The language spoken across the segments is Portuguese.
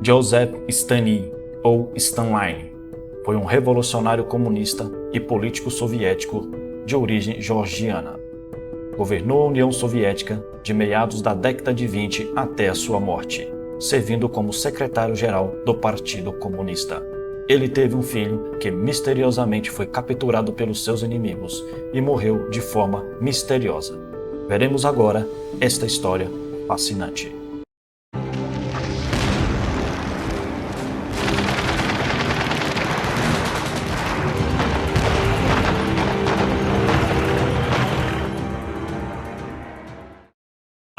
Joseph Stalin, ou Stalin, foi um revolucionário comunista e político soviético de origem georgiana. Governou a União Soviética de meados da década de 20 até a sua morte, servindo como secretário-geral do Partido Comunista. Ele teve um filho que misteriosamente foi capturado pelos seus inimigos e morreu de forma misteriosa. Veremos agora esta história fascinante.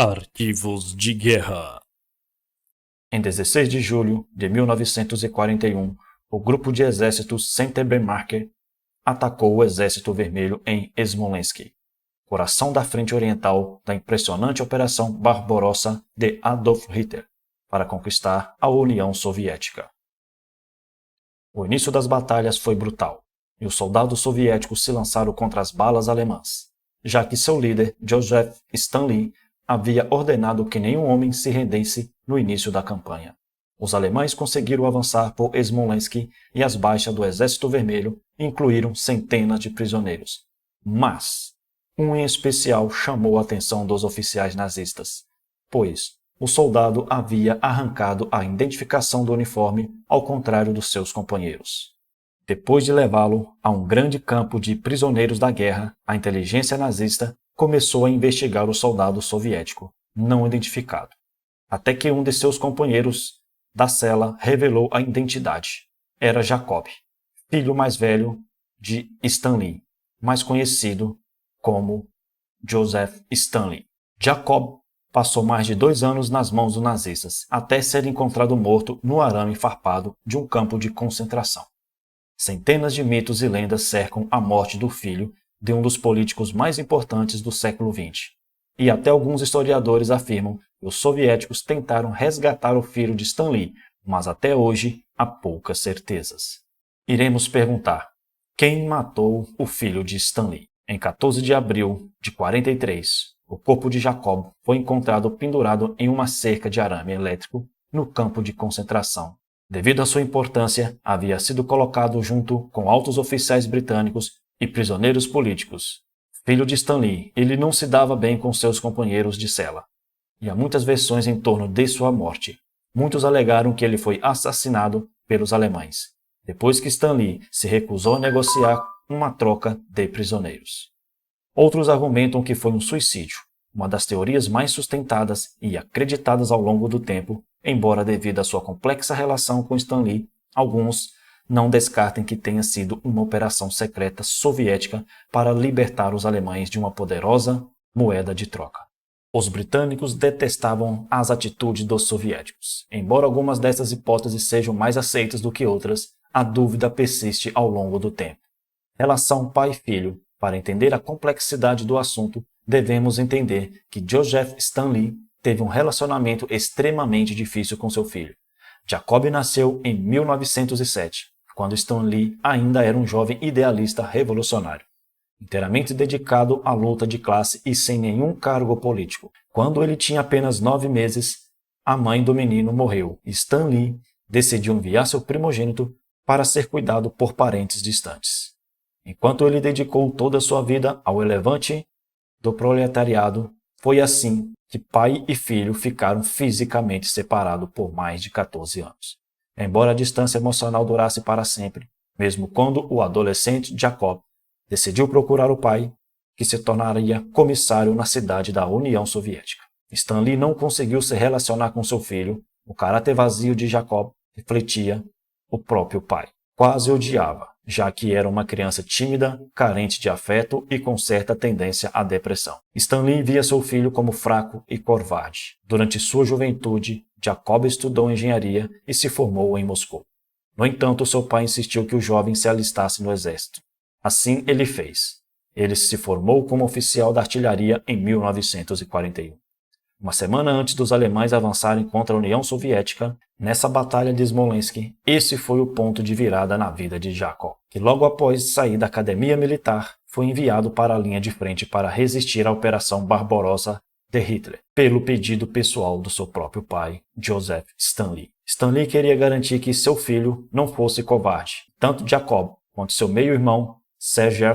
Arquivos de guerra. Em 16 de julho de 1941, o grupo de exércitos Centebremacher atacou o Exército Vermelho em Smolensk, coração da frente oriental da impressionante Operação Barbarossa de Adolf Hitler, para conquistar a União Soviética. O início das batalhas foi brutal, e os soldados soviéticos se lançaram contra as balas alemãs, já que seu líder, Joseph Stalin, havia ordenado que nenhum homem se rendesse no início da campanha. Os alemães conseguiram avançar por Smolensk e as baixas do Exército Vermelho incluíram centenas de prisioneiros. Mas um em especial chamou a atenção dos oficiais nazistas, pois o soldado havia arrancado a identificação do uniforme ao contrário dos seus companheiros. Depois de levá-lo a um grande campo de prisioneiros da guerra, a inteligência nazista começou a investigar o soldado soviético, não identificado, até que um de seus companheiros da cela revelou a identidade. Era Jacob, filho mais velho de Stalin, mais conhecido como Joseph Stalin. Jacob passou mais de 2 anos nas mãos dos nazistas, até ser encontrado morto no arame farpado de um campo de concentração. Centenas de mitos e lendas cercam a morte do filho de um dos políticos mais importantes do século XX. E até alguns historiadores afirmam que os soviéticos tentaram resgatar o filho de Stalin, mas até hoje há poucas certezas. Iremos perguntar: quem matou o filho de Stalin? Em 14 de abril de 43, o corpo de Jacob foi encontrado pendurado em uma cerca de arame elétrico no campo de concentração. Devido à sua importância, havia sido colocado junto com altos oficiais britânicos e prisioneiros políticos. Filho de Stalin, ele não se dava bem com seus companheiros de cela. E há muitas versões em torno de sua morte. Muitos alegaram que ele foi assassinado pelos alemães, depois que Stalin se recusou a negociar uma troca de prisioneiros. Outros argumentam que foi um suicídio, uma das teorias mais sustentadas e acreditadas ao longo do tempo, embora devido à sua complexa relação com Stalin, alguns não descartem que tenha sido uma operação secreta soviética para libertar os alemães de uma poderosa moeda de troca. Os britânicos detestavam as atitudes dos soviéticos. Embora algumas dessas hipóteses sejam mais aceitas do que outras, a dúvida persiste ao longo do tempo. Relação pai-filho. Para entender a complexidade do assunto, devemos entender que Joseph Stalin teve um relacionamento extremamente difícil com seu filho. Jacob nasceu em 1907. Quando Stalin ainda era um jovem idealista revolucionário, inteiramente dedicado à luta de classe e sem nenhum cargo político. Quando ele tinha apenas 9 meses, a mãe do menino morreu e Stalin decidiu enviar seu primogênito para ser cuidado por parentes distantes. Enquanto ele dedicou toda a sua vida ao levante do proletariado, foi assim que pai e filho ficaram fisicamente separados por mais de 14 anos. Embora a distância emocional durasse para sempre, mesmo quando o adolescente Jacob decidiu procurar o pai, que se tornaria comissário na cidade da União Soviética. Stalin não conseguiu se relacionar com seu filho. O caráter vazio de Jacob refletia o próprio pai. Quase odiava, já que era uma criança tímida, carente de afeto e com certa tendência à depressão. Stalin via seu filho como fraco e covarde. Durante sua juventude, Jacob estudou engenharia e se formou em Moscou. No entanto, seu pai insistiu que o jovem se alistasse no exército. Assim ele fez. Ele se formou como oficial da artilharia em 1941. Uma semana antes dos alemães avançarem contra a União Soviética, nessa batalha de Smolensk, esse foi o ponto de virada na vida de Jacob, que logo após sair da academia militar, foi enviado para a linha de frente para resistir à Operação Barbarossa de Hitler, pelo pedido pessoal do seu próprio pai, Joseph Stalin. Stalin queria garantir que seu filho não fosse covarde. Tanto Jacob quanto seu meio-irmão, Sergei,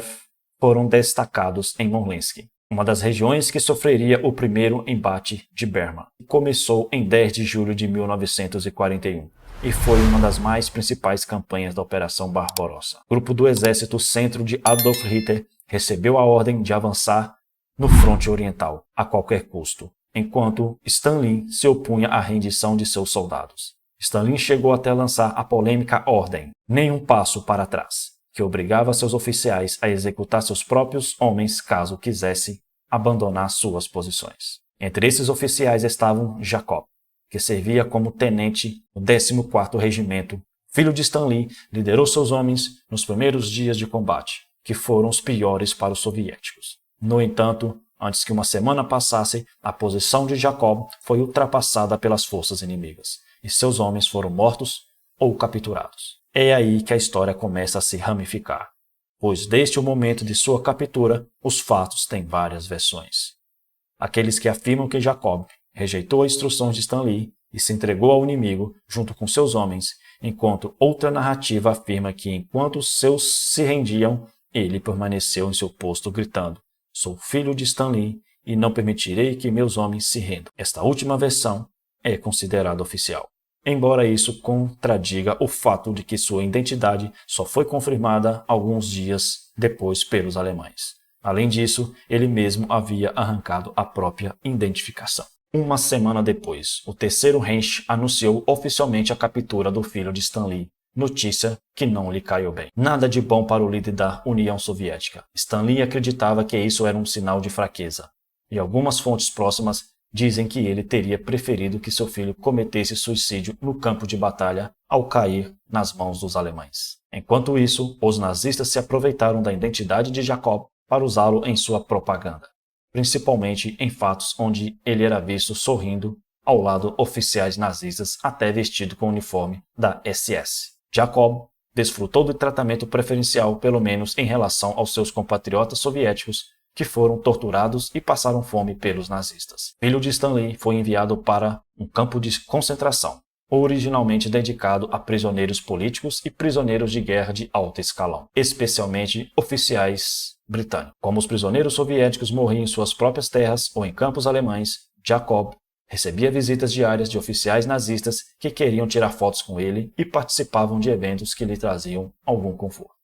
foram destacados em Smolensk, uma das regiões que sofreria o primeiro embate de Berma. Começou em 10 de julho de 1941 e foi uma das mais principais campanhas da Operação Barbarossa. O grupo do exército centro de Adolf Hitler recebeu a ordem de avançar no fronte oriental a qualquer custo, enquanto Stalin se opunha à rendição de seus soldados. Stalin chegou até lançar a polêmica ordem, nenhum passo para trás, que obrigava seus oficiais a executar seus próprios homens caso quisesse abandonar suas posições. Entre esses oficiais estavam Jacob, que servia como tenente no 14º Regimento. Filho de Stalin, liderou seus homens nos primeiros dias de combate, que foram os piores para os soviéticos. No entanto, antes que uma semana passasse, a posição de Jacob foi ultrapassada pelas forças inimigas, e seus homens foram mortos ou capturados. É aí que a história começa a se ramificar, pois desde o momento de sua captura, os fatos têm várias versões. Aqueles que afirmam que Jacob rejeitou as instruções de Stalin e se entregou ao inimigo junto com seus homens, enquanto outra narrativa afirma que enquanto os seus se rendiam, ele permaneceu em seu posto gritando: "Sou filho de Stalin e não permitirei que meus homens se rendam." Esta última versão é considerada oficial, embora isso contradiga o fato de que sua identidade só foi confirmada alguns dias depois pelos alemães. Além disso, ele mesmo havia arrancado a própria identificação. Uma semana depois, o Terceiro Reich anunciou oficialmente a captura do filho de Stalin, notícia que não lhe caiu bem. Nada de bom para o líder da União Soviética. Stalin acreditava que isso era um sinal de fraqueza, e algumas fontes próximas dizem que ele teria preferido que seu filho cometesse suicídio no campo de batalha ao cair nas mãos dos alemães. Enquanto isso, os nazistas se aproveitaram da identidade de Jacob para usá-lo em sua propaganda, principalmente em fatos onde ele era visto sorrindo ao lado oficiais nazistas até vestido com o uniforme da SS. Jacob desfrutou do tratamento preferencial, pelo menos em relação aos seus compatriotas soviéticos que foram torturados e passaram fome pelos nazistas. Filho de Stalin foi enviado para um campo de concentração, originalmente dedicado a prisioneiros políticos e prisioneiros de guerra de alto escalão, especialmente oficiais britânicos. Como os prisioneiros soviéticos morriam em suas próprias terras ou em campos alemães, Jacob recebia visitas diárias de oficiais nazistas que queriam tirar fotos com ele e participavam de eventos que lhe traziam algum conforto.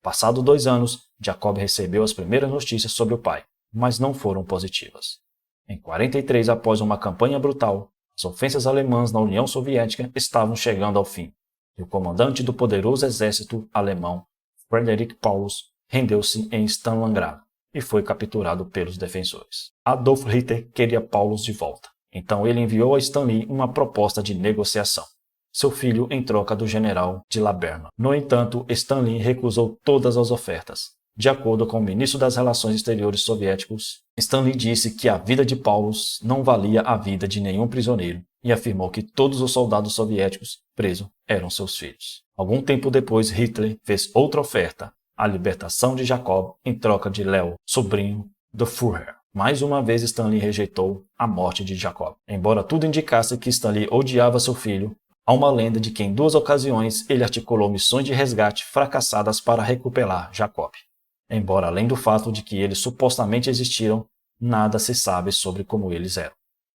Passado 2 anos, Jacob recebeu as primeiras notícias sobre o pai, mas não foram positivas. Em 43, após uma campanha brutal, as ofensas alemãs na União Soviética estavam chegando ao fim, e o comandante do poderoso exército alemão, Friedrich Paulus, rendeu-se em Stalingrado e foi capturado pelos defensores. Adolf Hitler queria Paulus de volta, então ele enviou a Stalin uma proposta de negociação, seu filho em troca do general de La Berma. No entanto, Stalin recusou todas as ofertas. De acordo com o ministro das Relações Exteriores soviéticos, Stalin disse que a vida de Paulus não valia a vida de nenhum prisioneiro e afirmou que todos os soldados soviéticos presos eram seus filhos. Algum tempo depois, Hitler fez outra oferta, a libertação de Jacob em troca de Leo, sobrinho do Führer. Mais uma vez, Stalin rejeitou a morte de Jacob. Embora tudo indicasse que Stalin odiava seu filho, há uma lenda de que em 2 ocasiões ele articulou missões de resgate fracassadas para recuperar Jacob. Embora além do fato de que eles supostamente existiram, nada se sabe sobre como eles eram.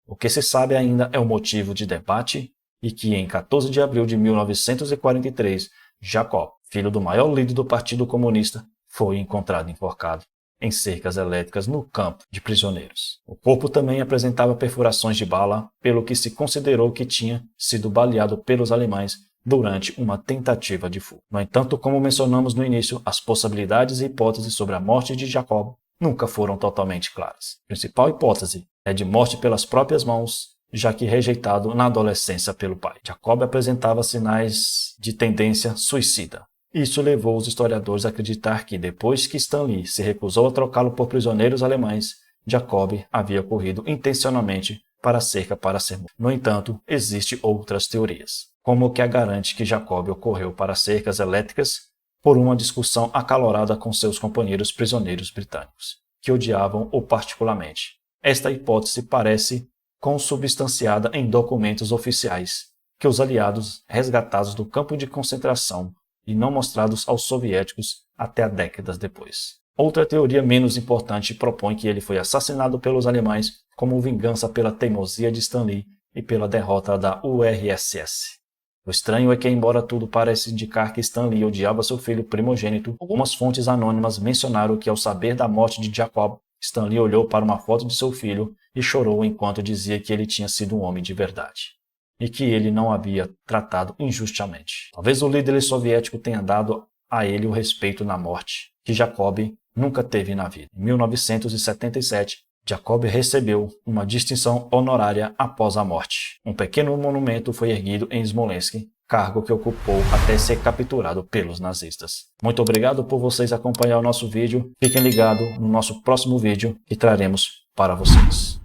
O que se sabe ainda é o motivo de debate e que em 14 de abril de 1943, Jacob, filho do maior líder do Partido Comunista, foi encontrado enforcado em cercas elétricas no campo de prisioneiros. O corpo também apresentava perfurações de bala, pelo que se considerou que tinha sido baleado pelos alemães durante uma tentativa de fuga. No entanto, como mencionamos no início, as possibilidades e hipóteses sobre a morte de Jacob nunca foram totalmente claras. A principal hipótese é de morte pelas próprias mãos, já que rejeitado na adolescência pelo pai. Jacob apresentava sinais de tendência suicida. Isso levou os historiadores a acreditar que, depois que Stalin se recusou a trocá-lo por prisioneiros alemães, Jacob havia corrido intencionalmente para a cerca para ser morto. No entanto, existem outras teorias, como o que garante que Jacob ocorreu para cercas elétricas por uma discussão acalorada com seus companheiros prisioneiros britânicos, que odiavam-o particularmente, Esta hipótese parece consubstanciada em documentos oficiais, que os aliados resgatados do campo de concentração e não mostrados aos soviéticos até décadas depois. Outra teoria menos importante propõe que ele foi assassinado pelos alemães como vingança pela teimosia de Stan Lee e pela derrota da URSS. O estranho é que, embora tudo pareça indicar que Stan Lee odiava seu filho primogênito, algumas fontes anônimas mencionaram que, ao saber da morte de Jacob, Stan Lee olhou para uma foto de seu filho e chorou enquanto dizia que ele tinha sido um homem de verdade e que ele não havia tratado injustamente. Talvez o líder soviético tenha dado a ele o respeito na morte que Jacob nunca teve na vida. Em 1977, Jacob recebeu uma distinção honorária após a morte. Um pequeno monumento foi erguido em Smolensk, cargo que ocupou até ser capturado pelos nazistas. Muito obrigado por vocês acompanhar o nosso vídeo. Fiquem ligados no nosso próximo vídeo que traremos para vocês.